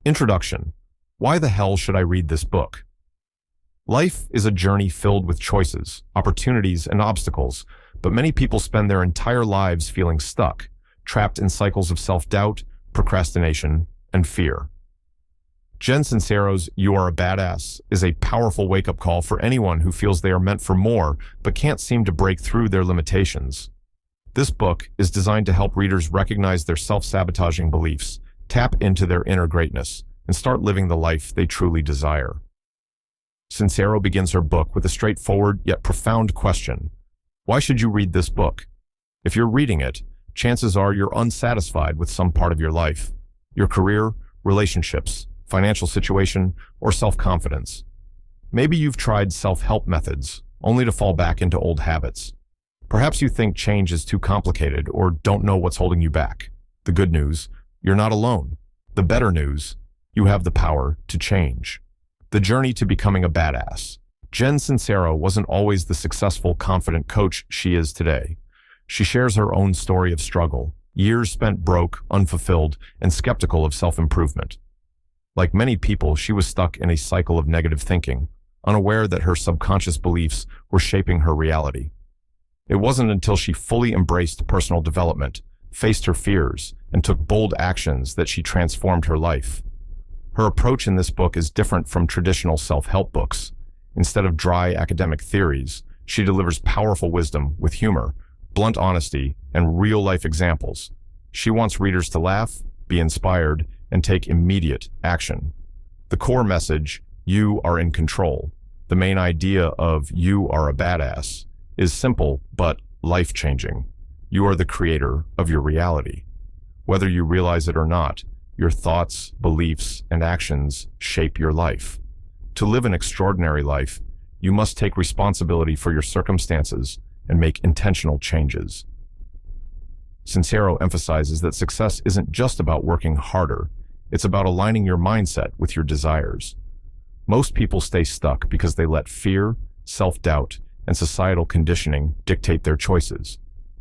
Introduction. Why the hell should I read this book? Life is a journey filled with choices, opportunities, and obstacles, but many people spend their entire lives feeling stuck, trapped in cycles of self-doubt, procrastination, and fear. Jen Sincero's "You Are a Badass" is a powerful wake-up call for anyone who feels they are meant for more but can't seem to break through their limitations. This book is designed to help readers recognize their self-sabotaging beliefs, tap into their inner greatness, and start living the life they truly desire. Sincero begins her book with a straightforward yet profound question. Why should you read this book? If you're reading it, chances are you're unsatisfied with some part of your life, your career, relationships, financial situation, or self-confidence. Maybe you've tried self-help methods, only to fall back into old habits. Perhaps you think change is too complicated or don't know what's holding you back. The good news, you're not alone. The better news, you have the power to change. The journey to becoming a badass. Jen Sincero wasn't always the successful, confident coach she is today. She shares her own story of struggle, years spent broke, unfulfilled, and skeptical of self-improvement. Like many people, she was stuck in a cycle of negative thinking, unaware that her subconscious beliefs were shaping her reality. It wasn't until she fully embraced personal development, faced her fears, and took bold actions that she transformed her life. Her approach in this book is different from traditional self-help books. Instead of dry academic theories, she delivers powerful wisdom with humor, blunt honesty, and real-life examples. She wants readers to laugh, be inspired, and take immediate action. The core message, you are in control, the main idea of "you are a badass," is simple but life-changing. You are the creator of your reality. Whether you realize it or not, your thoughts, beliefs, and actions shape your life. To live an extraordinary life, you must take responsibility for your circumstances and make intentional changes. Sincero emphasizes that success isn't just about working harder, it's about aligning your mindset with your desires. Most people stay stuck because they let fear, self-doubt, and societal conditioning dictate their choices.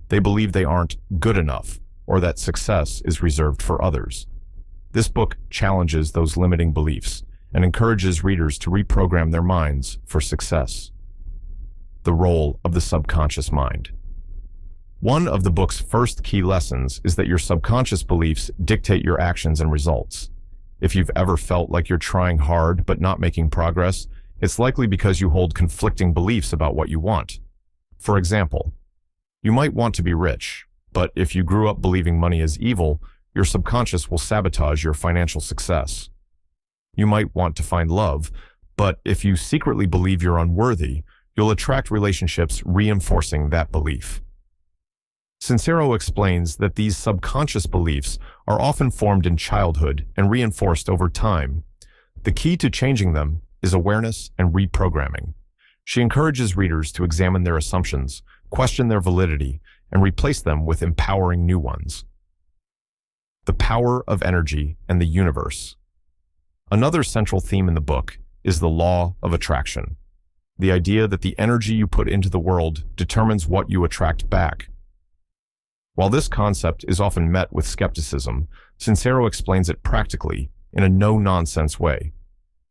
They believe they aren't good enough, or that success is reserved for others. This book challenges those limiting beliefs and encourages readers to reprogram their minds for success. The role of the subconscious mind. One of the book's first key lessons is that your subconscious beliefs dictate your actions and results. If you've ever felt like you're trying hard but not making progress, it's likely because you hold conflicting beliefs about what you want. For example, you might want to be rich, but if you grew up believing money is evil, your subconscious will sabotage your financial success. You might want to find love, but if you secretly believe you're unworthy, you'll attract relationships reinforcing that belief. Sincero explains that these subconscious beliefs are often formed in childhood and reinforced over time. The key to changing them is awareness and reprogramming. She encourages readers to examine their assumptions, question their validity, and replace them with empowering new ones. The power of energy and the universe. Another central theme in the book is the law of attraction. The idea that the energy you put into the world determines what you attract back. While this concept is often met with skepticism, Sincero explains it practically in a no-nonsense way.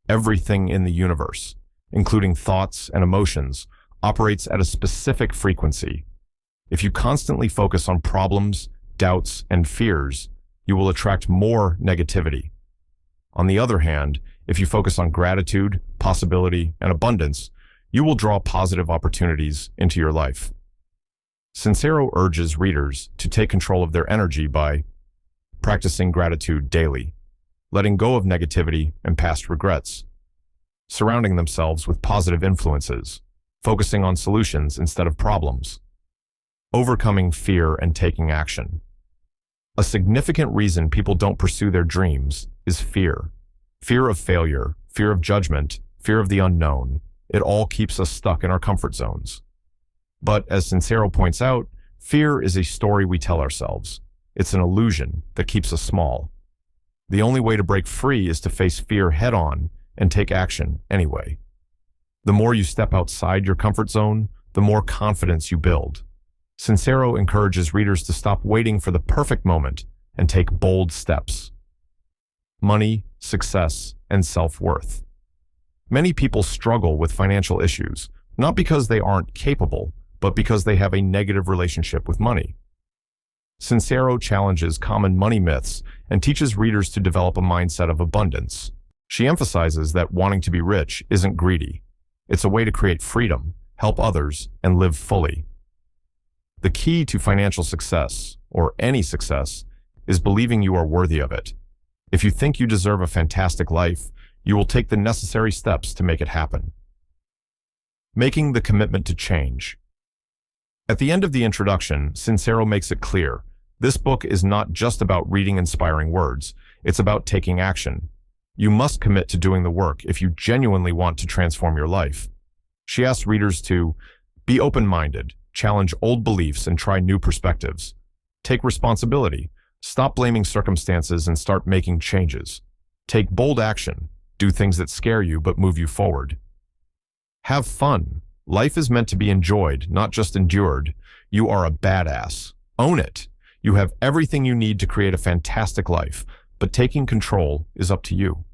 Everything in the universe, including thoughts and emotions, operates at a specific frequency. If you constantly focus on problems, doubts, and fears, you will attract more negativity. On the other hand, if you focus on gratitude, possibility, and abundance, you will draw positive opportunities into your life. Sincero urges readers to take control of their energy by practicing gratitude daily, letting go of negativity and past regrets, surrounding themselves with positive influences, focusing on solutions instead of problems, overcoming fear and taking action. A significant reason people don't pursue their dreams is fear. Fear of failure, fear of judgment, fear of the unknown. It all keeps us stuck in our comfort zones. But as Sincero points out, fear is a story we tell ourselves. It's an illusion that keeps us small. The only way to break free is to face fear head-on and take action anyway. The more you step outside your comfort zone, the more confidence you build. Sincero encourages readers to stop waiting for the perfect moment and take bold steps. money, success, and self-worth. Many people struggle with financial issues, not because they aren't capable, but because they have a negative relationship with money. Sincero challenges common money myths and teaches readers to develop a mindset of abundance. She emphasizes that wanting to be rich isn't greedy. It's a way to create freedom, help others, and live fully. The key to financial success, or any success, is believing you are worthy of it. If you think you deserve a fantastic life, you will take the necessary steps to make it happen. Making the commitment to change. At the end of the introduction, Sincero makes it clear, this book is not just about reading inspiring words, it's about taking action. You must commit to doing the work if you genuinely want to transform your life. She asks readers to be open-minded, challenge old beliefs, and try new perspectives. Take responsibility, stop blaming circumstances and start making changes. Take bold action, do things that scare you but move you forward. Have fun. Life is meant to be enjoyed, not just endured. You are a badass. Own it. You have everything you need to create a fantastic life, but taking control is up to you.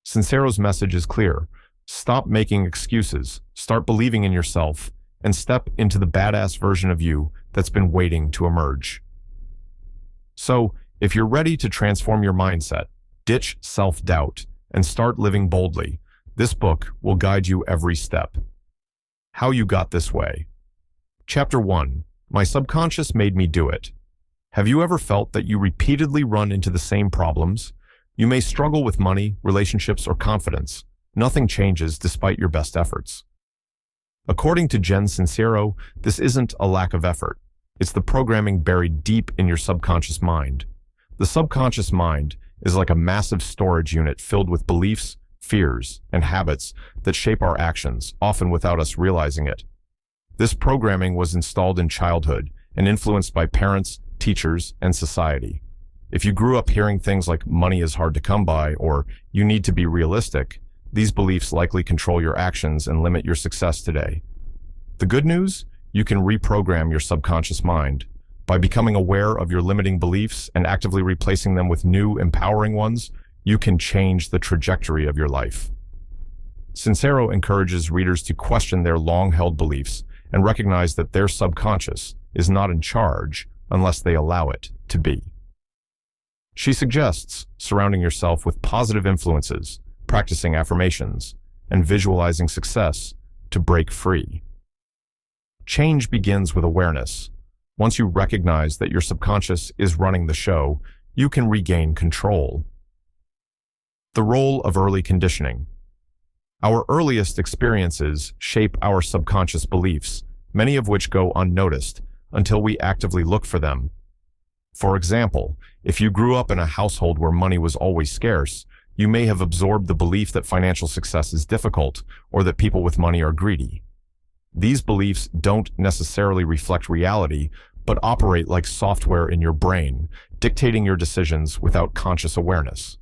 Sincero's message is clear. Stop making excuses, start believing in yourself, and step into the badass version of you that's been waiting to emerge. So, if you're ready to transform your mindset, ditch self-doubt, and start living boldly, this book will guide you every step. How you got this way. Chapter 1. My subconscious made me do it. Have you ever felt that you repeatedly run into the same problems? You may struggle with money, relationships, or confidence. Nothing changes despite your best efforts. According to Jen Sincero, this isn't a lack of effort. It's the programming buried deep in your subconscious mind. The subconscious mind is like a massive storage unit filled with beliefs, fears, and habits that shape our actions, often without us realizing it. This programming was installed in childhood and influenced by parents, teachers, and society. If you grew up hearing things like money is hard to come by or you need to be realistic, these beliefs likely control your actions and limit your success today. The good news? You can reprogram your subconscious mind. By becoming aware of your limiting beliefs and actively replacing them with new, empowering ones, you can change the trajectory of your life. Sincero encourages readers to question their long-held beliefs and recognize that their subconscious is not in charge unless they allow it to be. She suggests surrounding yourself with positive influences, practicing affirmations, and visualizing success to break free. Change begins with awareness. Once you recognize that your subconscious is running the show, you can regain control. The role of early conditioning. Our earliest experiences shape our subconscious beliefs, many of which go unnoticed until we actively look for them. For example, if you grew up in a household where money was always scarce, you may have absorbed the belief that financial success is difficult or that people with money are greedy. These beliefs don't necessarily reflect reality, but operate like software in your brain, dictating your decisions without conscious awareness.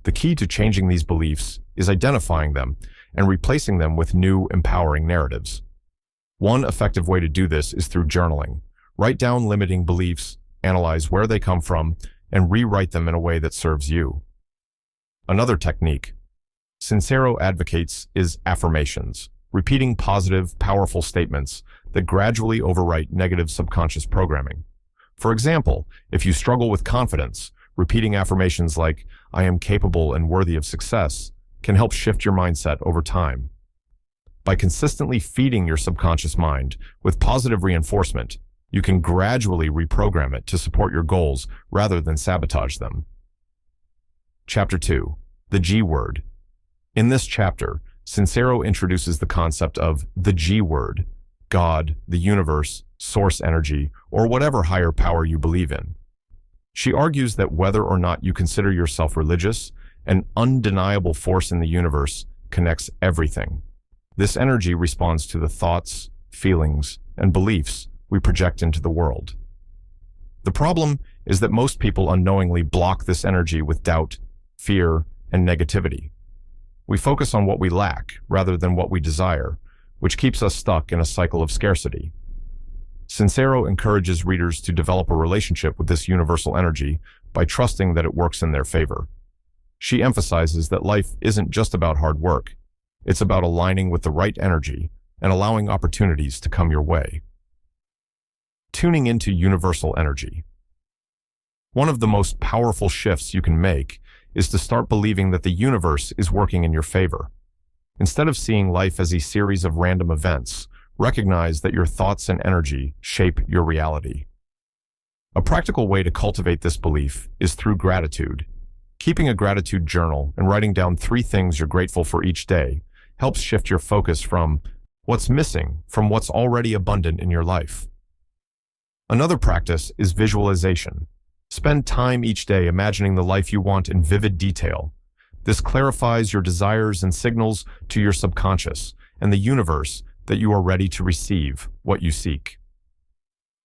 The key to changing these beliefs is identifying them and replacing them with new, empowering narratives. One effective way to do this is through journaling. Write down limiting beliefs, analyze where they come from, and rewrite them in a way that serves you. Another technique Sincero advocates is affirmations, repeating positive, powerful statements that gradually overwrite negative subconscious programming. For example, if you struggle with confidence, repeating affirmations like, "I am capable and worthy of success," can help shift your mindset over time. By consistently feeding your subconscious mind with positive reinforcement, you can gradually reprogram it to support your goals rather than sabotage them. Chapter 2. The G word. In this chapter, Sincero introduces the concept of the G word, God, the universe, source energy, or whatever higher power you believe in. She argues that whether or not you consider yourself religious, an undeniable force in the universe connects everything. This energy responds to the thoughts, feelings, and beliefs we project into the world. The problem is that most people unknowingly block this energy with doubt, fear, and negativity. We focus on what we lack rather than what we desire, which keeps us stuck in a cycle of scarcity. Sincero encourages readers to develop a relationship with this universal energy by trusting that it works in their favor. She emphasizes that life isn't just about hard work. It's about aligning with the right energy and allowing opportunities to come your way. Tuning into universal energy. One of the most powerful shifts you can make is to start believing that the universe is working in your favor. Instead of seeing life as a series of random events, recognize that your thoughts and energy shape your reality. A practical way to cultivate this belief is through gratitude. Keeping a gratitude journal and writing down 3 things you're grateful for each day helps shift your focus from what's missing from what's already abundant in your life. Another practice is visualization. Spend time each day imagining the life you want in vivid detail. This clarifies your desires and signals to your subconscious and the universe that you are ready to receive what you seek.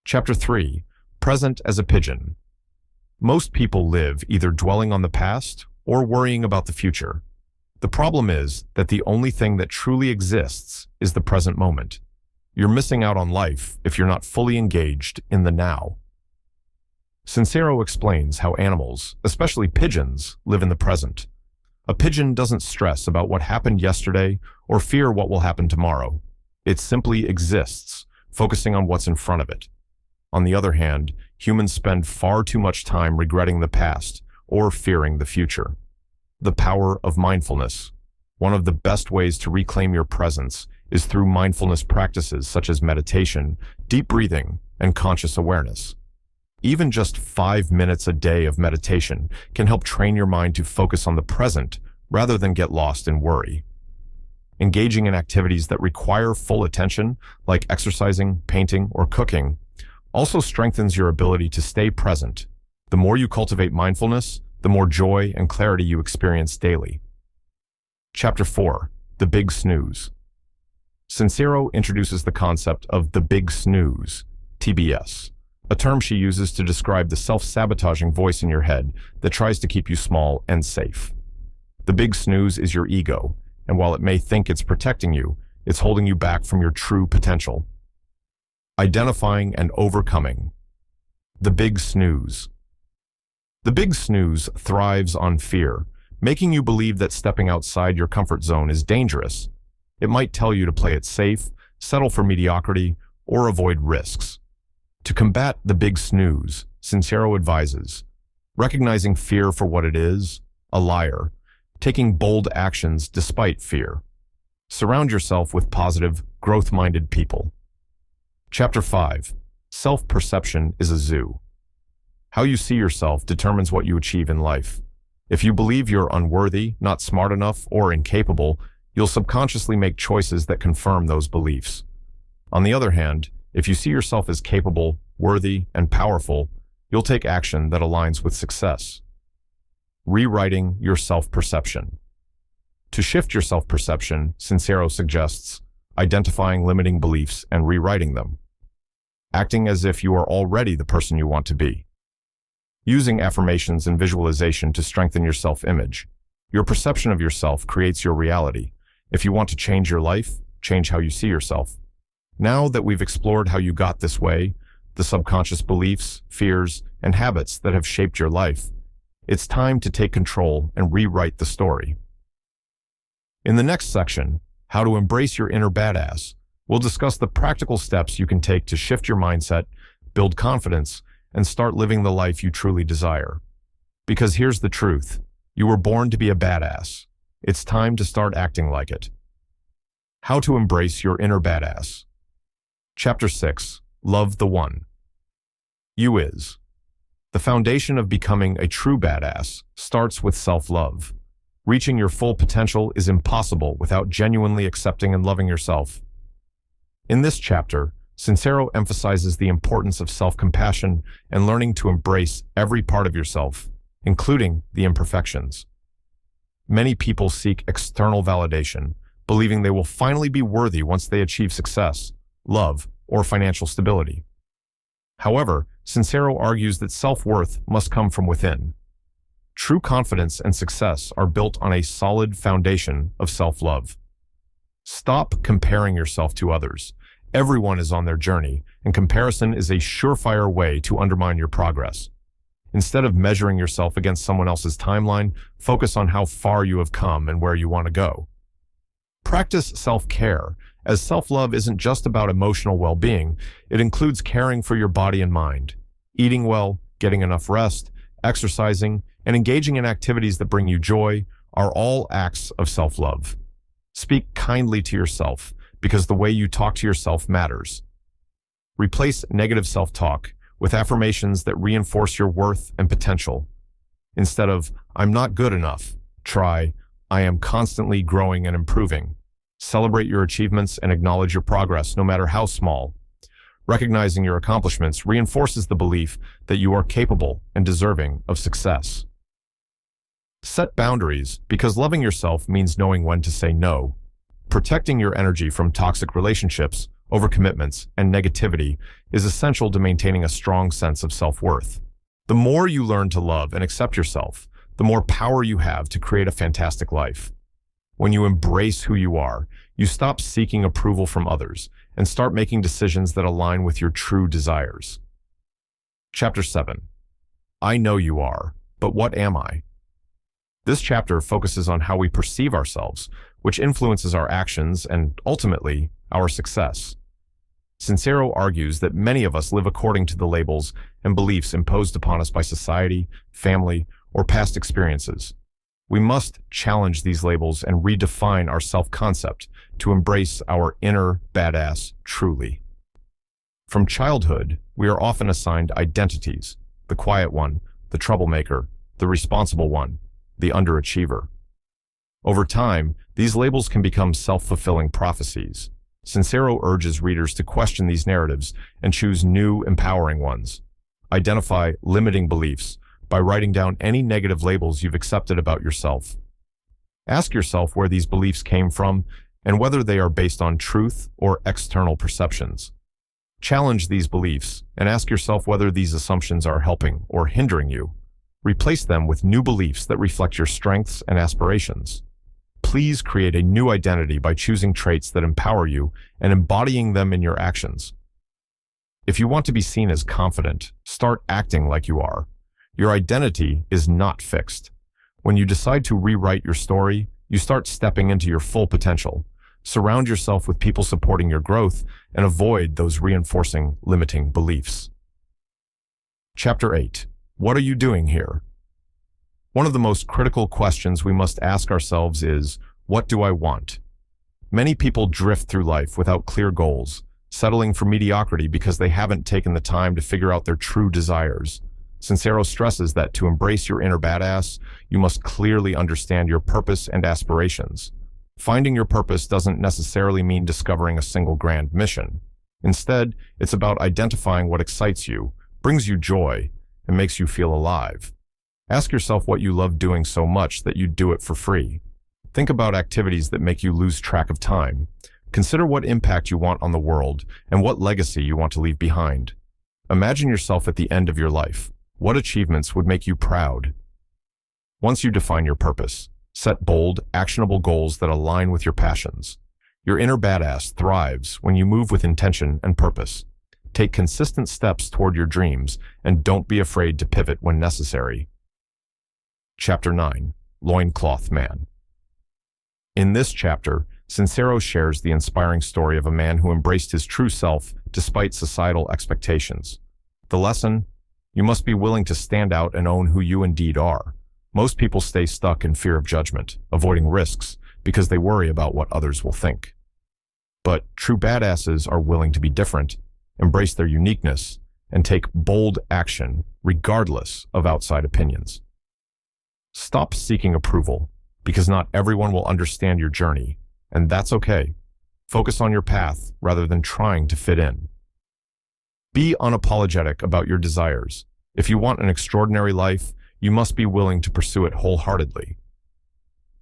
Chapter 3. Present as a pigeon. Most people live either dwelling on the past or worrying about the future. The problem is that the only thing that truly exists is the present moment. You're missing out on life if you're not fully engaged in the now. Sincero explains how animals, especially pigeons, live in the present. A pigeon doesn't stress about what happened yesterday or fear what will happen tomorrow. It simply exists, focusing on what's in front of it. On the other hand, humans spend far too much time regretting the past or fearing the future. The power of mindfulness. One of the best ways to reclaim your presence is through mindfulness practices such as meditation, deep breathing, and conscious awareness. Even just 5 minutes a day of meditation can help train your mind to focus on the present rather than get lost in worry. Engaging in activities that require full attention, like exercising, painting, or cooking, also strengthens your ability to stay present. The more you cultivate mindfulness, the more joy and clarity you experience daily. Chapter 4. The Big Snooze. Sincero introduces the concept of the Big Snooze, TBS, a term she uses to describe the self-sabotaging voice in your head that tries to keep you small and safe. The big snooze is your ego, and while it may think it's protecting you, it's holding you back from your true potential. Identifying and overcoming. The Big Snooze. The Big Snooze thrives on fear, making you believe that stepping outside your comfort zone is dangerous. It might tell you to play it safe, settle for mediocrity, or avoid risks. To combat the Big Snooze, Sincero advises, recognizing fear for what it is, a liar, taking bold actions despite fear. Surround yourself with positive, growth-minded people. Chapter 5. Self-perception is a zoo. How you see yourself determines what you achieve in life. If you believe you're unworthy, not smart enough, or incapable, you'll subconsciously make choices that confirm those beliefs. On the other hand, if you see yourself as capable, worthy, and powerful, you'll take action that aligns with success. Rewriting your self-perception. To shift your self-perception, Sincero suggests identifying limiting beliefs and rewriting them. Acting as if you are already the person you want to be. Using affirmations and visualization to strengthen your self-image. Your perception of yourself creates your reality. If you want to change your life, change how you see yourself. Now that we've explored how you got this way, the subconscious beliefs, fears, and habits that have shaped your life, it's time to take control and rewrite the story. In the next section, How to Embrace Your Inner Badass, we'll discuss the practical steps you can take to shift your mindset, build confidence, and start living the life you truly desire. Because here's the truth, you were born to be a badass. It's time to start acting like it. How to Embrace Your Inner Badass. Chapter 6. Love the One. You is. The foundation of becoming a true badass starts with self-love. Reaching your full potential is impossible without genuinely accepting and loving yourself. In this chapter, Sincero emphasizes the importance of self-compassion and learning to embrace every part of yourself, including the imperfections. Many people seek external validation, believing they will finally be worthy once they achieve success, love, or financial stability. However, Sincero argues that self-worth must come from within. True confidence and success are built on a solid foundation of self-love. Stop comparing yourself to others. Everyone is on their journey, and comparison is a surefire way to undermine your progress. Instead of measuring yourself against someone else's timeline, focus on how far you have come and where you want to go. Practice self-care, as self-love isn't just about emotional well-being, it includes caring for your body and mind. Eating well, getting enough rest, exercising, and engaging in activities that bring you joy are all acts of self-love. Speak kindly to yourself, because the way you talk to yourself matters. Replace negative self-talk with affirmations that reinforce your worth and potential. Instead of, "I'm not good enough," try, "I am constantly growing and improving." Celebrate your achievements and acknowledge your progress, no matter how small. Recognizing your accomplishments reinforces the belief that you are capable and deserving of success. Set boundaries, because loving yourself means knowing when to say no. Protecting your energy from toxic relationships, overcommitments, and negativity is essential to maintaining a strong sense of self-worth. The more you learn to love and accept yourself, the more power you have to create a fantastic life. When you embrace who you are, you stop seeking approval from others and start making decisions that align with your true desires. Chapter 7. I know you are, but what am I? This chapter focuses on how we perceive ourselves, which influences our actions and, ultimately, our success. Sincero argues that many of us live according to the labels and beliefs imposed upon us by society, family, or past experiences. We must challenge these labels and redefine our self-concept to embrace our inner badass truly. From childhood, we are often assigned identities: the quiet one, the troublemaker, the responsible one, the underachiever. Over time, these labels can become self-fulfilling prophecies. Sincero urges readers to question these narratives and choose new, empowering ones. Identify limiting beliefs by writing down any negative labels you've accepted about yourself. Ask yourself where these beliefs came from and whether they are based on truth or external perceptions. Challenge these beliefs and ask yourself whether these assumptions are helping or hindering you. Replace them with new beliefs that reflect your strengths and aspirations. Please create a new identity by choosing traits that empower you and embodying them in your actions. If you want to be seen as confident, start acting like you are. Your identity is not fixed. When you decide to rewrite your story, you start stepping into your full potential. Surround yourself with people supporting your growth and avoid those reinforcing, limiting beliefs. Chapter 8. What are you doing here? One of the most critical questions we must ask ourselves is, what do I want? Many people drift through life without clear goals, settling for mediocrity because they haven't taken the time to figure out their true desires. Sincero stresses that to embrace your inner badass, you must clearly understand your purpose and aspirations. Finding your purpose doesn't necessarily mean discovering a single grand mission. Instead, it's about identifying what excites you, brings you joy, and makes you feel alive. Ask yourself what you love doing so much that you'd do it for free. Think about activities that make you lose track of time. Consider what impact you want on the world and what legacy you want to leave behind. Imagine yourself at the end of your life. What achievements would make you proud? Once you define your purpose, set bold, actionable goals that align with your passions. Your inner badass thrives when you move with intention and purpose. Take consistent steps toward your dreams and don't be afraid to pivot when necessary. Chapter 9. Loincloth Man. In this chapter, Sincero shares the inspiring story of a man who embraced his true self despite societal expectations. The lesson? You must be willing to stand out and own who you indeed are. Most people stay stuck in fear of judgment, avoiding risks because they worry about what others will think. But true badasses are willing to be different, embrace their uniqueness, and take bold action regardless of outside opinions. Stop seeking approval, because not everyone will understand your journey, and that's okay. Focus on your path rather than trying to fit in. Be unapologetic about your desires. If you want an extraordinary life, you must be willing to pursue it wholeheartedly.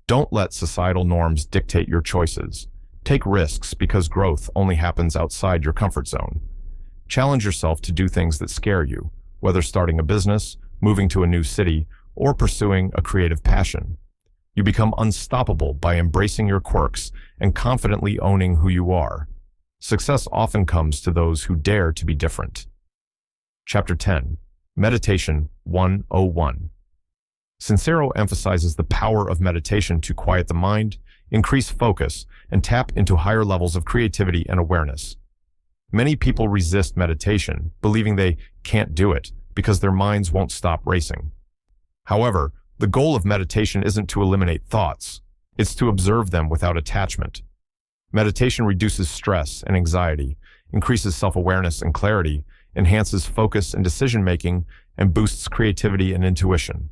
Don't let societal norms dictate your choices. Take risks because growth only happens outside your comfort zone. Challenge yourself to do things that scare you, whether starting a business, moving to a new city, or pursuing a creative passion. You become unstoppable by embracing your quirks and confidently owning who you are. Success often comes to those who dare to be different. Chapter 10. Meditation 101. Sincero emphasizes the power of meditation to quiet the mind, increase focus, and tap into higher levels of creativity and awareness. Many people resist meditation, believing they can't do it because their minds won't stop racing. However, the goal of meditation isn't to eliminate thoughts. It's to observe them without attachment. Meditation reduces stress and anxiety, increases self-awareness and clarity, enhances focus and decision-making, and boosts creativity and intuition.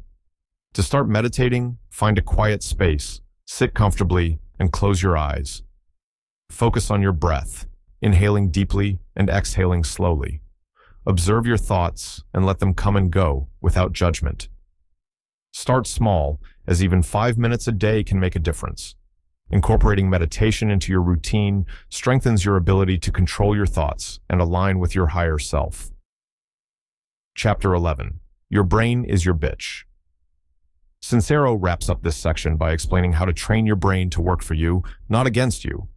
To start meditating, find a quiet space, sit comfortably, and close your eyes. Focus on your breath, inhaling deeply and exhaling slowly. Observe your thoughts and let them come and go without judgment. Start small, as even 5 minutes a day can make a difference. Incorporating meditation into your routine strengthens your ability to control your thoughts and align with your higher self. Chapter 11. Your brain is your bitch. Sincero wraps up this section by explaining how to train your brain to work for you, not against you.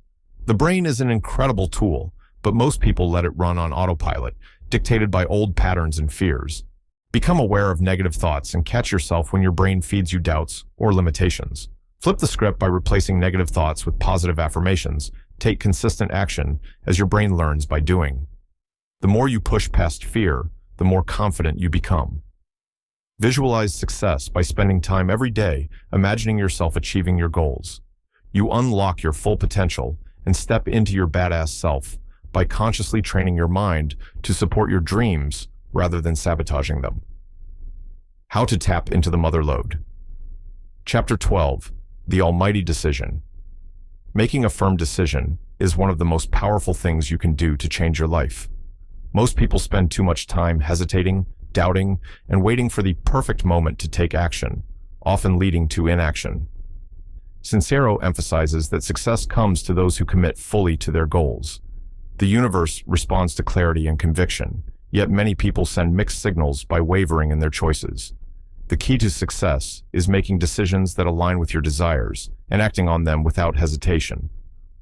The brain is an incredible tool, but most people let it run on autopilot, dictated by old patterns and fears. Become aware of negative thoughts and catch yourself when your brain feeds you doubts or limitations. Flip the script by replacing negative thoughts with positive affirmations. Take consistent action as your brain learns by doing. The more you push past fear, the more confident you become. Visualize success by spending time every day imagining yourself achieving your goals. You unlock your full potential and step into your badass self by consciously training your mind to support your dreams rather than sabotaging them. How to tap into the mother lode. Chapter 12. The Almighty Decision. Making a firm decision is one of the most powerful things you can do to change your life. Most people spend too much time hesitating, doubting, and waiting for the perfect moment to take action, often leading to inaction. Sincero emphasizes that success comes to those who commit fully to their goals. The universe responds to clarity and conviction, yet many people send mixed signals by wavering in their choices. The key to success is making decisions that align with your desires and acting on them without hesitation.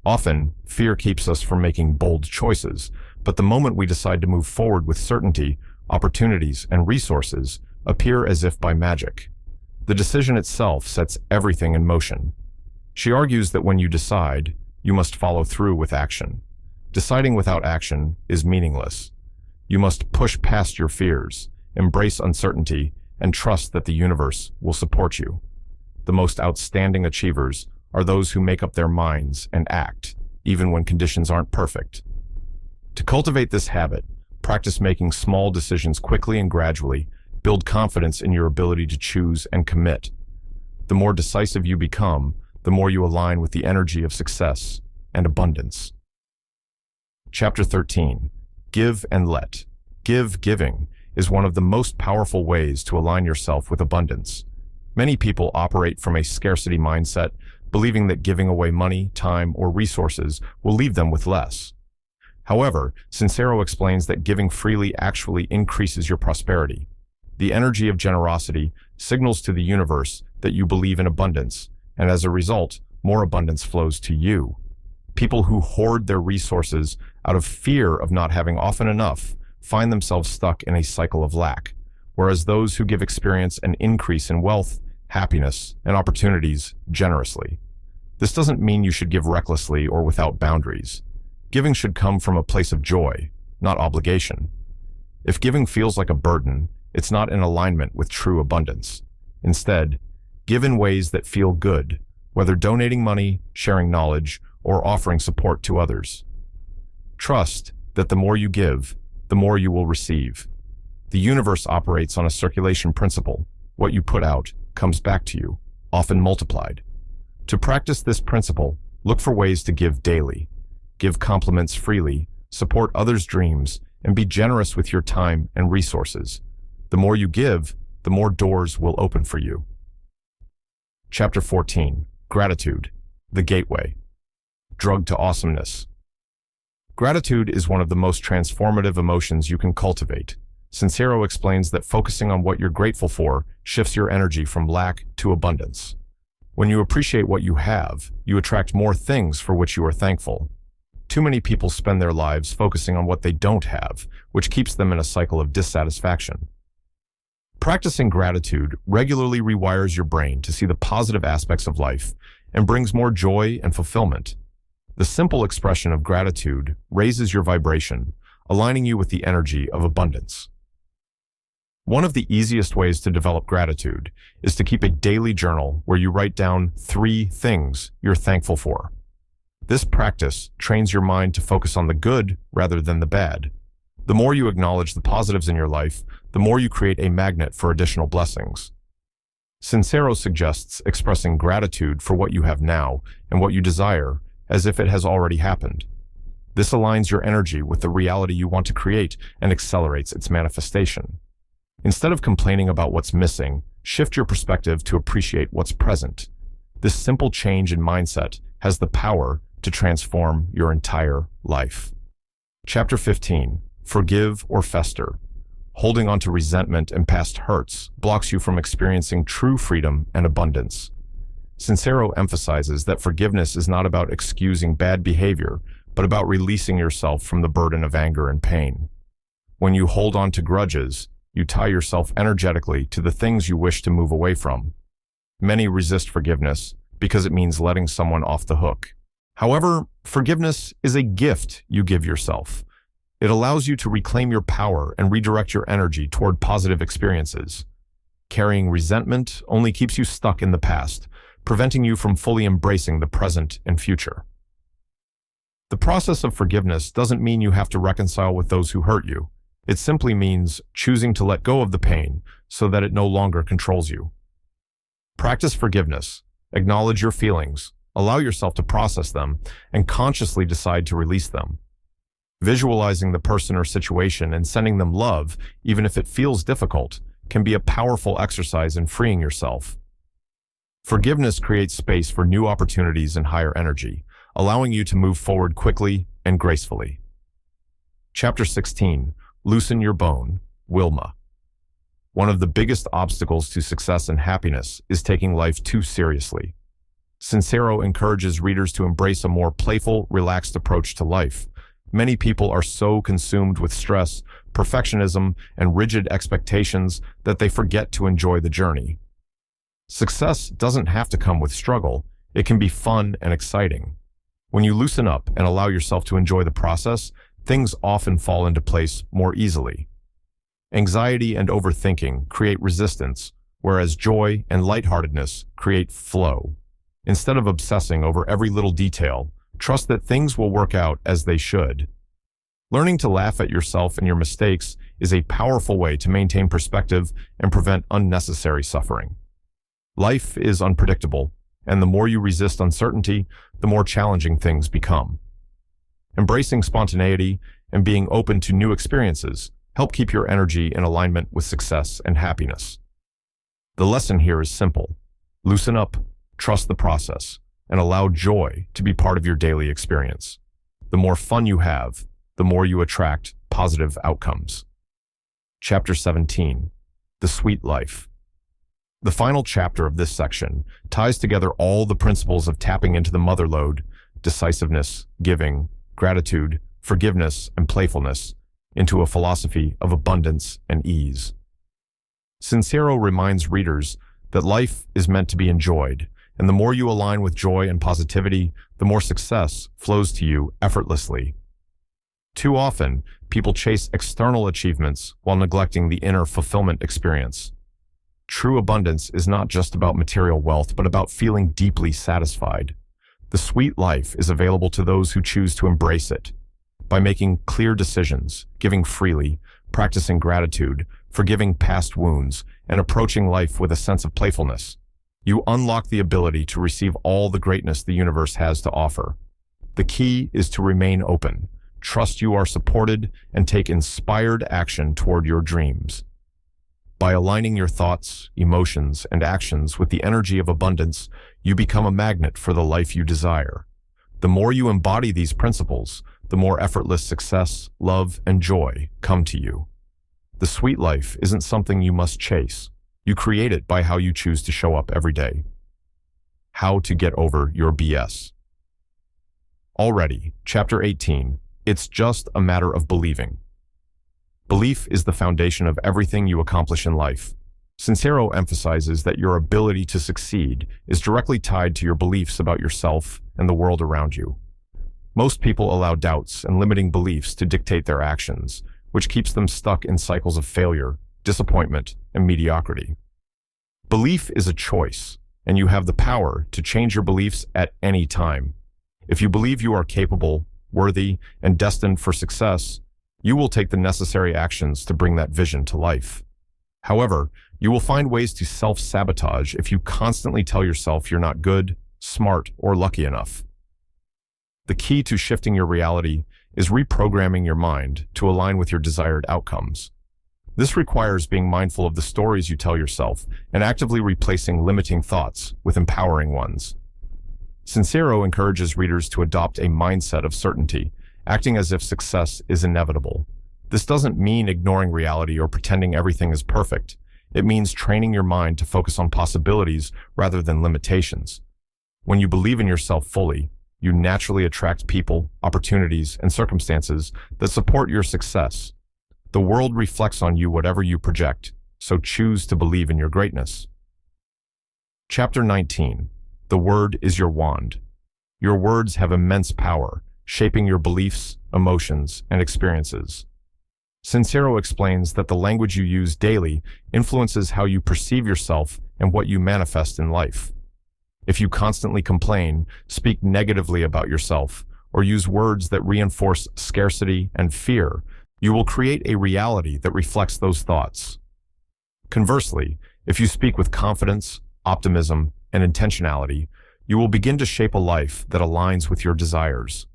Often, fear keeps us from making bold choices, but the moment we decide to move forward with certainty, opportunities and resources appear as if by magic. The decision itself sets everything in motion. She argues that when you decide, you must follow through with action. Deciding without action is meaningless. You must push past your fears, embrace uncertainty, and trust that the universe will support you. The most outstanding achievers are those who make up their minds and act, even when conditions aren't perfect. To cultivate this habit, practice making small decisions quickly and gradually. Build confidence in your ability to choose and commit. The more decisive you become, the more you align with the energy of success and abundance. Chapter 13. Give and let. Giving is one of the most powerful ways to align yourself with abundance. Many people operate from a scarcity mindset, believing that giving away money, time, or resources will leave them with less. However, Sincero explains that giving freely actually increases your prosperity. The energy of generosity signals to the universe that you believe in abundance, and as a result, more abundance flows to you. People who hoard their resources out of fear of not having often enough find themselves stuck in a cycle of lack, whereas those who give experience an increase in wealth, happiness, and opportunities generously. This doesn't mean you should give recklessly or without boundaries. Giving should come from a place of joy, not obligation. If giving feels like a burden, it's not in alignment with true abundance. Instead, give in ways that feel good, whether donating money, sharing knowledge, or offering support to others. Trust that the more you give, the more you will receive. The universe operates on a circulation principle. What you put out comes back to you, often multiplied. To practice this principle, look for ways to give daily. Give compliments freely, support others' dreams, and be generous with your time and resources. The more you give, the more doors will open for you. Chapter 14. Gratitude, the gateway. Drug to awesomeness. Gratitude is one of the most transformative emotions you can cultivate. Sincero explains that focusing on what you're grateful for shifts your energy from lack to abundance. When you appreciate what you have, you attract more things for which you are thankful. Too many people spend their lives focusing on what they don't have, which keeps them in a cycle of dissatisfaction. Practicing gratitude regularly rewires your brain to see the positive aspects of life and brings more joy and fulfillment. The simple expression of gratitude raises your vibration, aligning you with the energy of abundance. One of the easiest ways to develop gratitude is to keep a daily journal where you write down 3 things you're thankful for. This practice trains your mind to focus on the good rather than the bad. The more you acknowledge the positives in your life, the more you create a magnet for additional blessings. Sincero suggests expressing gratitude for what you have now and what you desire as if it has already happened. This aligns your energy with the reality you want to create and accelerates its manifestation. Instead of complaining about what's missing, shift your perspective to appreciate what's present. This simple change in mindset has the power to transform your entire life. Chapter 15. Forgive or fester. Holding on to resentment and past hurts blocks you from experiencing true freedom and abundance. Sincero emphasizes that forgiveness is not about excusing bad behavior, but about releasing yourself from the burden of anger and pain. When you hold on to grudges, you tie yourself energetically to the things you wish to move away from. Many resist forgiveness because it means letting someone off the hook. However, forgiveness is a gift you give yourself. It allows you to reclaim your power and redirect your energy toward positive experiences. Carrying resentment only keeps you stuck in the past, preventing you from fully embracing the present and future. The process of forgiveness doesn't mean you have to reconcile with those who hurt you. It simply means choosing to let go of the pain so that it no longer controls you. Practice forgiveness, acknowledge your feelings, allow yourself to process them, and consciously decide to release them. Visualizing the person or situation and sending them love, even if it feels difficult, can be a powerful exercise in freeing yourself. Forgiveness creates space for new opportunities and higher energy, allowing you to move forward quickly and gracefully. Chapter 16. Loosen your bone, Wilma. One of the biggest obstacles to success and happiness is taking life too seriously. Sincero encourages readers to embrace a more playful, relaxed approach to life. Many people are so consumed with stress, perfectionism, and rigid expectations that they forget to enjoy the journey. Success doesn't have to come with struggle. It can be fun and exciting. When you loosen up and allow yourself to enjoy the process, things often fall into place more easily. Anxiety and overthinking create resistance, whereas joy and lightheartedness create flow. Instead of obsessing over every little detail, trust that things will work out as they should. Learning to laugh at yourself and your mistakes is a powerful way to maintain perspective and prevent unnecessary suffering. Life is unpredictable, and the more you resist uncertainty, the more challenging things become. Embracing spontaneity and being open to new experiences help keep your energy in alignment with success and happiness. The lesson here is simple. Loosen up, trust the process, and allow joy to be part of your daily experience. The more fun you have, the more you attract positive outcomes. Chapter 17. The Sweet Life. The final chapter of this section ties together all the principles of tapping into the mother lode, decisiveness, giving, gratitude, forgiveness, and playfulness into a philosophy of abundance and ease. Sincero reminds readers that life is meant to be enjoyed, and the more you align with joy and positivity, the more success flows to you effortlessly. Too often, people chase external achievements while neglecting the inner fulfillment experience. True abundance is not just about material wealth, but about feeling deeply satisfied. The sweet life is available to those who choose to embrace it. By making clear decisions, giving freely, practicing gratitude, forgiving past wounds, and approaching life with a sense of playfulness, you unlock the ability to receive all the greatness the universe has to offer. The key is to remain open, trust you are supported, and take inspired action toward your dreams. By aligning your thoughts, emotions, and actions with the energy of abundance, you become a magnet for the life you desire. The more you embody these principles, the more effortless success, love, and joy come to you. The sweet life isn't something you must chase. You create it by how you choose to show up every day. How to get over your BS. Already, Chapter 18, it's just a matter of believing. Belief is the foundation of everything you accomplish in life. Sincero emphasizes that your ability to succeed is directly tied to your beliefs about yourself and the world around you. Most people allow doubts and limiting beliefs to dictate their actions, which keeps them stuck in cycles of failure, disappointment, and mediocrity. Belief is a choice, and you have the power to change your beliefs at any time. If you believe you are capable, worthy, and destined for success, you will take the necessary actions to bring that vision to life. However, you will find ways to self-sabotage if you constantly tell yourself you're not good, smart, or lucky enough. The key to shifting your reality is reprogramming your mind to align with your desired outcomes. This requires being mindful of the stories you tell yourself and actively replacing limiting thoughts with empowering ones. Sincero encourages readers to adopt a mindset of certainty, acting as if success is inevitable. This doesn't mean ignoring reality or pretending everything is perfect. It means training your mind to focus on possibilities rather than limitations. When you believe in yourself fully, you naturally attract people, opportunities, and circumstances that support your success. The world reflects on you whatever you project, so choose to believe in your greatness. Chapter 19. The word is your wand. Your words have immense power, shaping your beliefs, emotions, and experiences. Sincero explains that the language you use daily influences how you perceive yourself and what you manifest in life. If you constantly complain, speak negatively about yourself, or use words that reinforce scarcity and fear, you will create a reality that reflects those thoughts. Conversely, if you speak with confidence, optimism, and intentionality, you will begin to shape a life that aligns with your desires.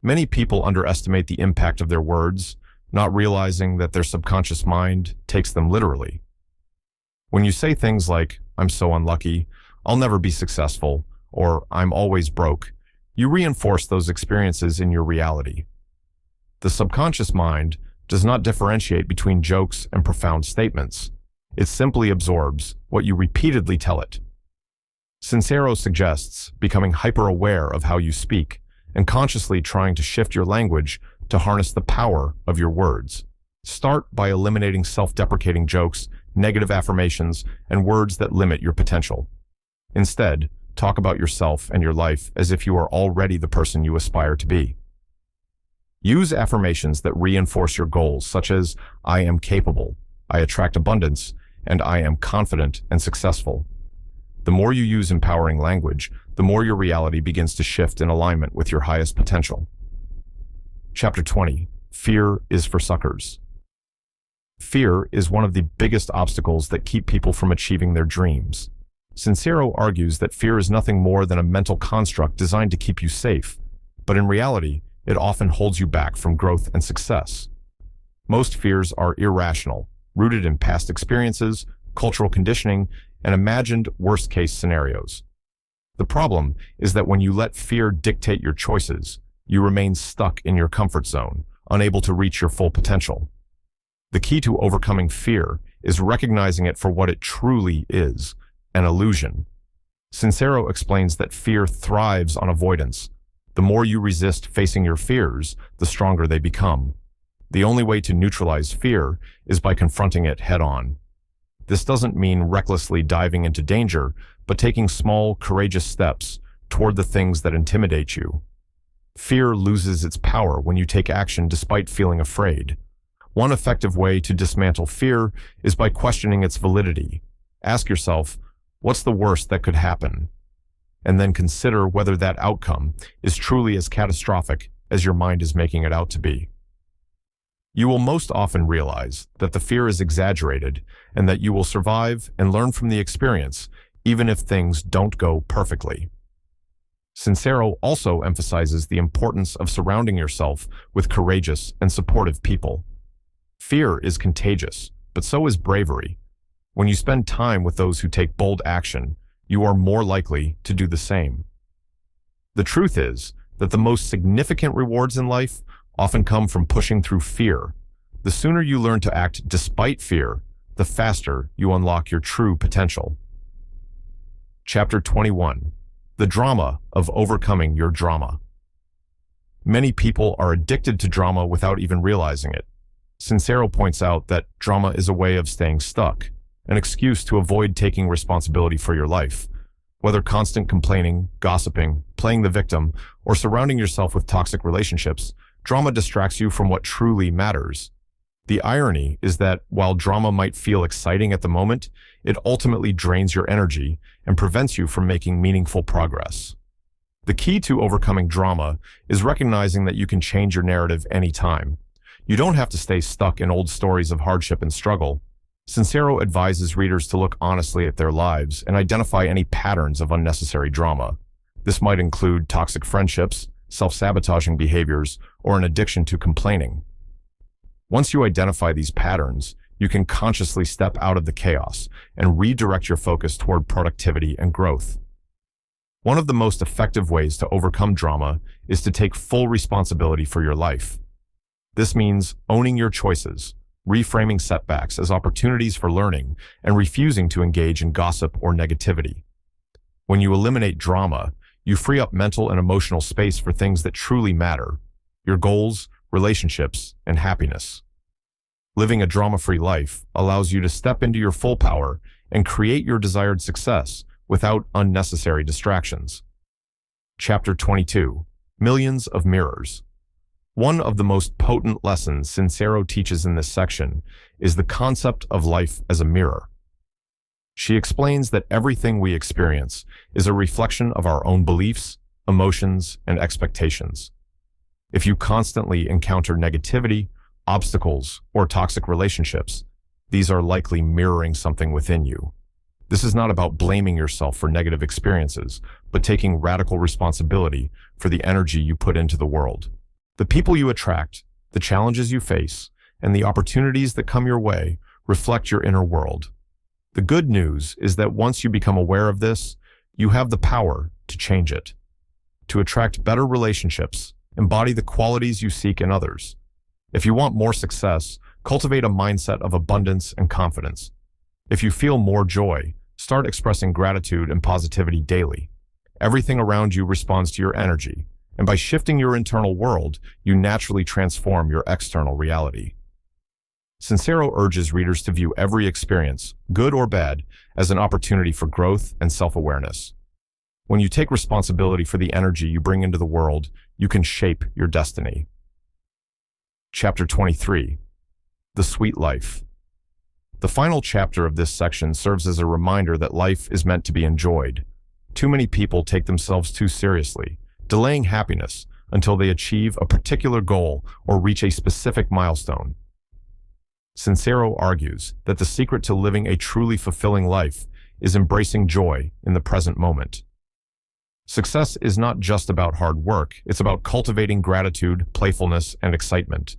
Many people underestimate the impact of their words, not realizing that their subconscious mind takes them literally. When you say things like, "I'm so unlucky," "I'll never be successful," or "I'm always broke," you reinforce those experiences in your reality. The subconscious mind does not differentiate between jokes and profound statements. It simply absorbs what you repeatedly tell it. Sincero suggests becoming hyper-aware of how you speak and consciously trying to shift your language to harness the power of your words. Start by eliminating self-deprecating jokes, negative affirmations, and words that limit your potential. Instead, talk about yourself and your life as if you are already the person you aspire to be. Use affirmations that reinforce your goals, such as, "I am capable," "I attract abundance," and "I am confident and successful." The more you use empowering language, the more your reality begins to shift in alignment with your highest potential. Chapter 20. Fear is for suckers. Fear is one of the biggest obstacles that keep people from achieving their dreams. Sincero argues that fear is nothing more than a mental construct designed to keep you safe, but in reality, it often holds you back from growth and success. Most fears are irrational, rooted in past experiences, cultural conditioning, and imagined worst-case scenarios. The problem is that when you let fear dictate your choices, you remain stuck in your comfort zone, unable to reach your full potential. The key to overcoming fear is recognizing it for what it truly is, an illusion. Sincero explains that fear thrives on avoidance. The more you resist facing your fears, the stronger they become. The only way to neutralize fear is by confronting it head-on. This doesn't mean recklessly diving into danger, but taking small, courageous steps toward the things that intimidate you. Fear loses its power when you take action despite feeling afraid. One effective way to dismantle fear is by questioning its validity. Ask yourself, what's the worst that could happen? And then consider whether that outcome is truly as catastrophic as your mind is making it out to be. You will most often realize that the fear is exaggerated and that you will survive and learn from the experience, even if things don't go perfectly. Sincero also emphasizes the importance of surrounding yourself with courageous and supportive people. Fear is contagious, but so is bravery. When you spend time with those who take bold action, you are more likely to do the same. The truth is that the most significant rewards in life often come from pushing through fear. The sooner you learn to act despite fear, the faster you unlock your true potential. Chapter 21. The drama of overcoming your drama. Many people are addicted to drama without even realizing it. Sincero points out that drama is a way of staying stuck, an excuse to avoid taking responsibility for your life. Whether constant complaining, gossiping, playing the victim, or surrounding yourself with toxic relationships, drama distracts you from what truly matters. The irony is that while drama might feel exciting at the moment, it ultimately drains your energy and prevents you from making meaningful progress. The key to overcoming drama is recognizing that you can change your narrative anytime. You don't have to stay stuck in old stories of hardship and struggle. Sincero advises readers to look honestly at their lives and identify any patterns of unnecessary drama. This might include toxic friendships, self-sabotaging behaviors, or an addiction to complaining. Once you identify these patterns, you can consciously step out of the chaos and redirect your focus toward productivity and growth. One of the most effective ways to overcome drama is to take full responsibility for your life. This means owning your choices, reframing setbacks as opportunities for learning, and refusing to engage in gossip or negativity. When you eliminate drama, you free up mental and emotional space for things that truly matter: your goals, relationships, and happiness. Living a drama-free life allows you to step into your full power and create your desired success without unnecessary distractions. Chapter 22: Millions of Mirrors. One of the most potent lessons Sincero teaches in this section is the concept of life as a mirror. She explains that everything we experience is a reflection of our own beliefs, emotions, and expectations. If you constantly encounter negativity, obstacles, or toxic relationships, these are likely mirroring something within you. This is not about blaming yourself for negative experiences, but taking radical responsibility for the energy you put into the world. The people you attract, the challenges you face, and the opportunities that come your way reflect your inner world. The good news is that once you become aware of this, you have the power to change it, to attract better relationships, embody the qualities you seek in others. If you want more success, cultivate a mindset of abundance and confidence. If you feel more joy, start expressing gratitude and positivity daily. Everything around you responds to your energy, and by shifting your internal world, you naturally transform your external reality. Sincero urges readers to view every experience, good or bad, as an opportunity for growth and self-awareness. When you take responsibility for the energy you bring into the world, you can shape your destiny. Chapter 23: The Sweet Life. The final chapter of this section serves as a reminder that life is meant to be enjoyed. Too many people take themselves too seriously, delaying happiness until they achieve a particular goal or reach a specific milestone. Sincero argues that the secret to living a truly fulfilling life is embracing joy in the present moment. Success is not just about hard work, it's about cultivating gratitude, playfulness, and excitement.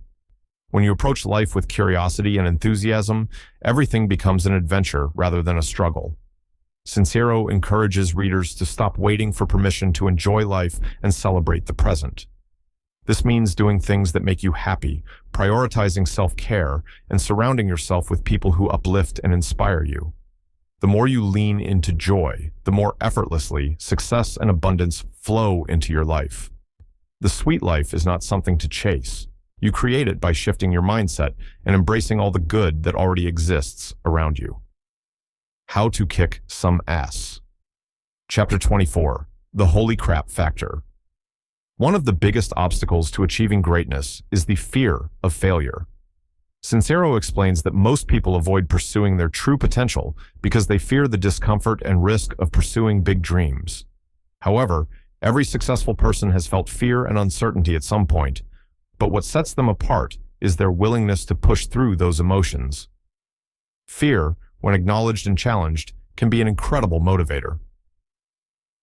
When you approach life with curiosity and enthusiasm, everything becomes an adventure rather than a struggle. Sincero encourages readers to stop waiting for permission to enjoy life and celebrate the present. This means doing things that make you happy, prioritizing self-care, and surrounding yourself with people who uplift and inspire you. The more you lean into joy, the more effortlessly success and abundance flow into your life. The sweet life is not something to chase. You create it by shifting your mindset and embracing all the good that already exists around you. How to kick some ass. Chapter 24: The Holy Crap Factor. One of the biggest obstacles to achieving greatness is the fear of failure. Sincero explains that most people avoid pursuing their true potential because they fear the discomfort and risk of pursuing big dreams. However, every successful person has felt fear and uncertainty at some point, but what sets them apart is their willingness to push through those emotions. Fear, when acknowledged and challenged, can be an incredible motivator.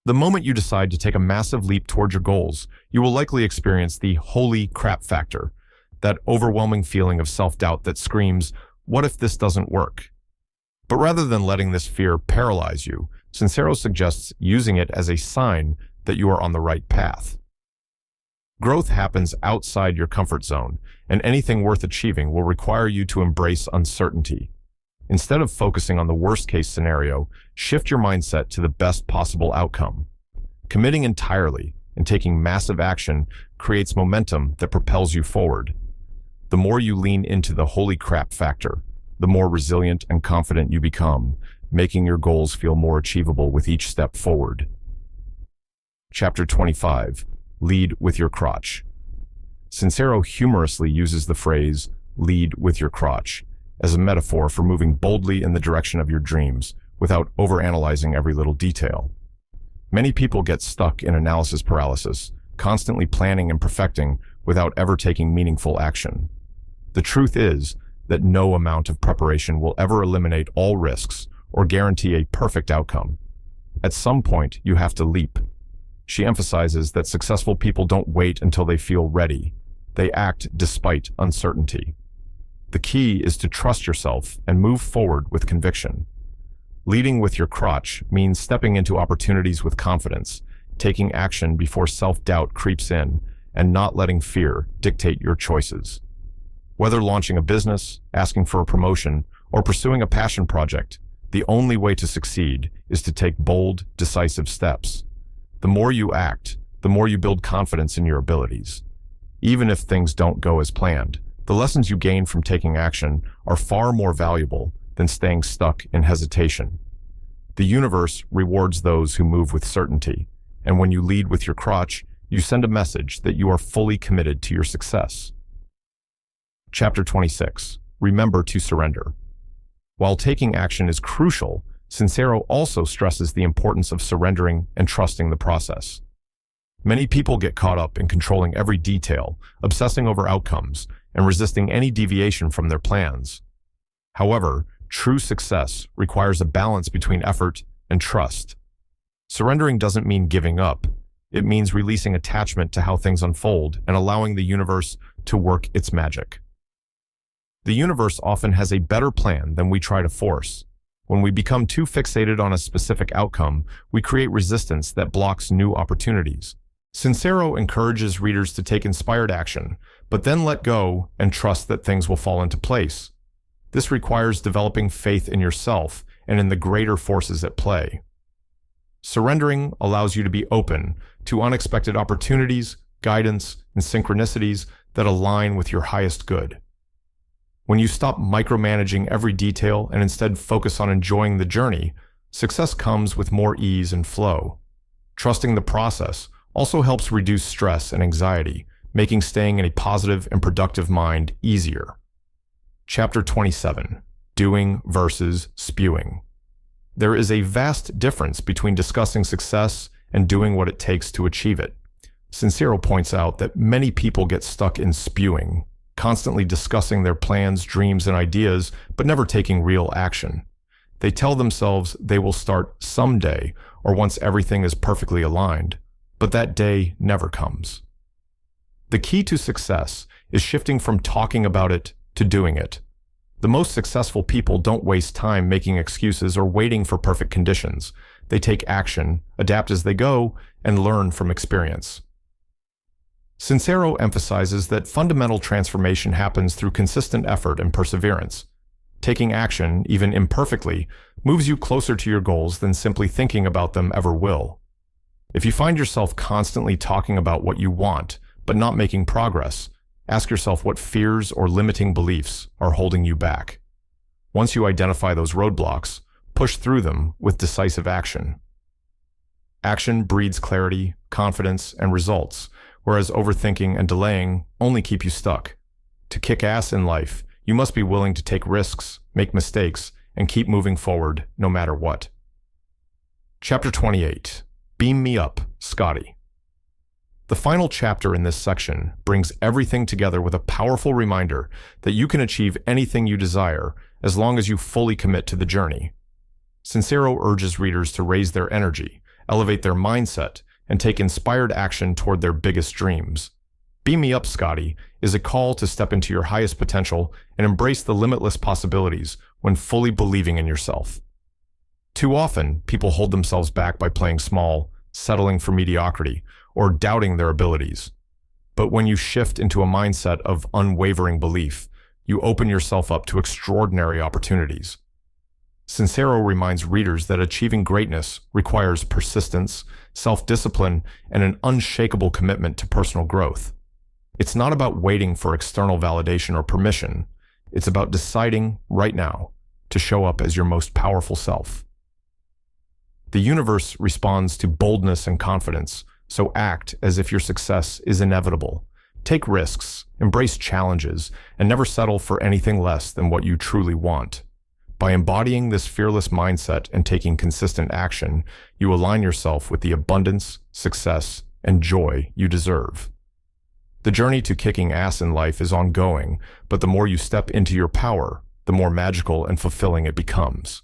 The moment you decide to take a massive leap toward your goals, you will likely experience the holy crap factor, that overwhelming feeling of self-doubt that screams, "What if this doesn't work?" But rather than letting this fear paralyze you, Sincero suggests using it as a sign that you are on the right path. Growth happens outside your comfort zone, and anything worth achieving will require you to embrace uncertainty. Instead of focusing on the worst-case scenario, shift your mindset to the best possible outcome. Committing entirely and taking massive action creates momentum that propels you forward. The more you lean into the holy crap factor, the more resilient and confident you become, making your goals feel more achievable with each step forward. Chapter 25. Lead with your crotch. Sincero humorously uses the phrase, lead with your crotch, as a metaphor for moving boldly in the direction of your dreams without overanalyzing every little detail. Many people get stuck in analysis paralysis, constantly planning and perfecting without ever taking meaningful action. The truth is that no amount of preparation will ever eliminate all risks or guarantee a perfect outcome. At some point, you have to leap. She emphasizes that successful people don't wait until they feel ready. They act despite uncertainty. The key is to trust yourself and move forward with conviction. Leading with your crotch means stepping into opportunities with confidence, taking action before self-doubt creeps in, and not letting fear dictate your choices. Whether launching a business, asking for a promotion, or pursuing a passion project, the only way to succeed is to take bold, decisive steps. The more you act, the more you build confidence in your abilities. Even if things don't go as planned, the lessons you gain from taking action are far more valuable than staying stuck in hesitation. The universe rewards those who move with certainty, and when you lead with your crotch, you send a message that you are fully committed to your success. Chapter 26. Remember to surrender. While taking action is crucial, Sincero also stresses the importance of surrendering and trusting the process. Many people get caught up in controlling every detail, obsessing over outcomes, and resisting any deviation from their plans. However, true success requires a balance between effort and trust. Surrendering doesn't mean giving up. It means releasing attachment to how things unfold and allowing the universe to work its magic. The universe often has a better plan than we try to force. When we become too fixated on a specific outcome, we create resistance that blocks new opportunities. Sincero encourages readers to take inspired action, but then let go and trust that things will fall into place. This requires developing faith in yourself and in the greater forces at play. Surrendering allows you to be open to unexpected opportunities, guidance, and synchronicities that align with your highest good. When you stop micromanaging every detail and instead focus on enjoying the journey, success comes with more ease and flow. Trusting the process also helps reduce stress and anxiety, making staying in a positive and productive mind easier. Chapter 27. Doing versus spewing. There is a vast difference between discussing success and doing what it takes to achieve it. Sincero points out that many people get stuck in spewing, constantly discussing their plans, dreams, and ideas, but never taking real action. They tell themselves they will start someday or once everything is perfectly aligned, but that day never comes. The key to success is shifting from talking about it to doing it. The most successful people don't waste time making excuses or waiting for perfect conditions. They take action, adapt as they go, and learn from experience. Sincero emphasizes that fundamental transformation happens through consistent effort and perseverance. Taking action, even imperfectly, moves you closer to your goals than simply thinking about them ever will. If you find yourself constantly talking about what you want, but not making progress, ask yourself what fears or limiting beliefs are holding you back. Once you identify those roadblocks, push through them with decisive action. Action breeds clarity, confidence, and results, whereas overthinking and delaying only keep you stuck. To kick ass in life, you must be willing to take risks, make mistakes, and keep moving forward no matter what. Chapter 28. Beam me up, Scotty. The final chapter in this section brings everything together with a powerful reminder that you can achieve anything you desire as long as you fully commit to the journey. Sincero urges readers to raise their energy, elevate their mindset, and take inspired action toward their biggest dreams. Beam me up, Scotty is a call to step into your highest potential and embrace the limitless possibilities when fully believing in yourself. Too often, people hold themselves back by playing small, settling for mediocrity, or doubting their abilities. But when you shift into a mindset of unwavering belief, you open yourself up to extraordinary opportunities. Sincero reminds readers that achieving greatness requires persistence, self-discipline, and an unshakable commitment to personal growth. It's not about waiting for external validation or permission. It's about deciding right now to show up as your most powerful self. The universe responds to boldness and confidence, so act as if your success is inevitable. Take risks, embrace challenges, and never settle for anything less than what you truly want. By embodying this fearless mindset and taking consistent action, you align yourself with the abundance, success, and joy you deserve. The journey to kicking ass in life is ongoing, but the more you step into your power, the more magical and fulfilling it becomes.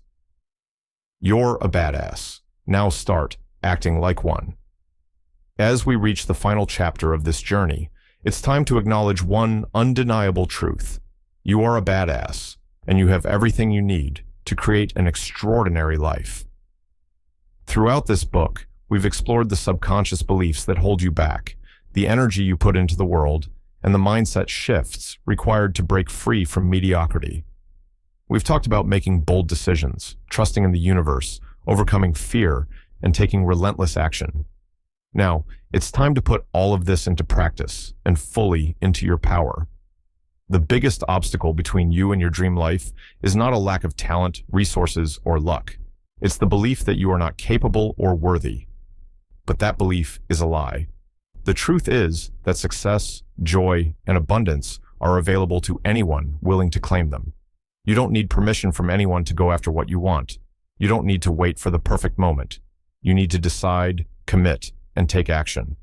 You're a badass. Now start acting like one. As we reach the final chapter of this journey, it's time to acknowledge one undeniable truth. You are a badass, and you have everything you need to create an extraordinary life. Throughout this book, we've explored the subconscious beliefs that hold you back, the energy you put into the world, and the mindset shifts required to break free from mediocrity. We've talked about making bold decisions, trusting in the universe, overcoming fear, and taking relentless action. Now, it's time to put all of this into practice and fully into your power. The biggest obstacle between you and your dream life is not a lack of talent, resources, or luck. It's the belief that you are not capable or worthy. But that belief is a lie. The truth is that success, joy, and abundance are available to anyone willing to claim them. You don't need permission from anyone to go after what you want. You don't need to wait for the perfect moment. You need to decide, commit, and take action.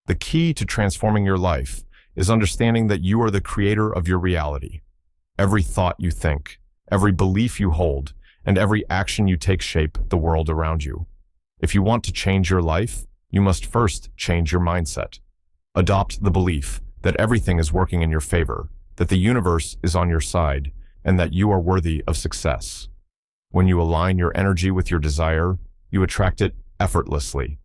The key to transforming your life is understanding that you are the creator of your reality. Every thought you think, every belief you hold, and every action you take shape the world around you. If you want to change your life, you must first change your mindset. Adopt the belief that everything is working in your favor, that the universe is on your side, and that you are worthy of success. When you align your energy with your desire, you attract it effortlessly.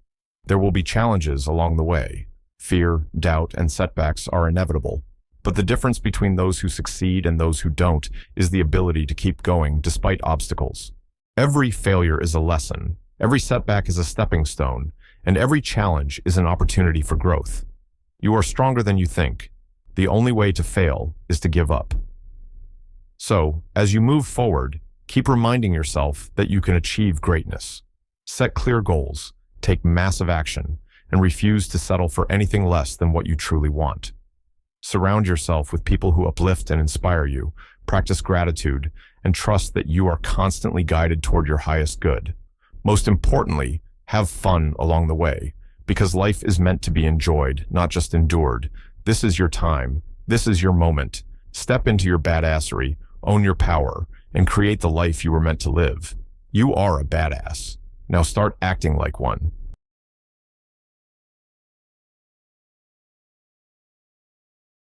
There will be challenges along the way. Fear, doubt, and setbacks are inevitable. But the difference between those who succeed and those who don't is the ability to keep going despite obstacles. Every failure is a lesson, every setback is a stepping stone, and every challenge is an opportunity for growth. You are stronger than you think. The only way to fail is to give up. So, as you move forward, keep reminding yourself that you can achieve greatness. Set clear goals, take massive action, and refuse to settle for anything less than what you truly want. Surround yourself with people who uplift and inspire you, practice gratitude, and trust that you are constantly guided toward your highest good. Most importantly, have fun along the way, because life is meant to be enjoyed, not just endured. This is your time. This is your moment. Step into your badassery, own your power, and create the life you were meant to live. You are a badass. Now start acting like one.